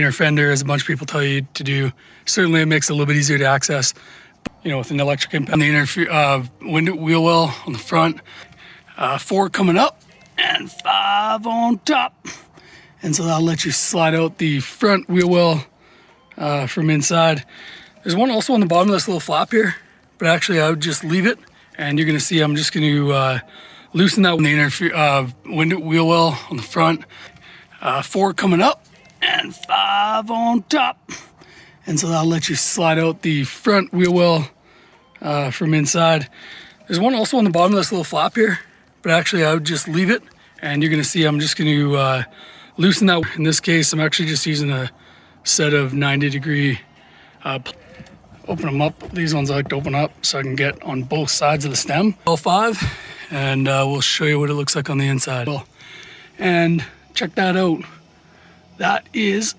Inner fender, as a bunch of people tell you to do. Certainly it makes it a little bit easier to access, you know, with an electric impact. On the inner wheel well on the front, 4 coming up and 5 on top. And so that'll let you slide out the front wheel well from inside. There's one also on the bottom of this little flap here, but actually I would just leave it. And you're gonna see I'm just gonna loosen that in the inner wheel well on the front, 4 coming up and 5 on top. And so that'll let you slide out the front wheel well from inside. There's one also on the bottom of this little flap here, but actually I would just leave it. And you're gonna see I'm just gonna loosen that. In this case, I'm actually just using a set of 90-degree, open them up. These ones I like to open up so I can get on both sides of the stem. L5, and we'll show you what it looks like on the inside. And check that out. That is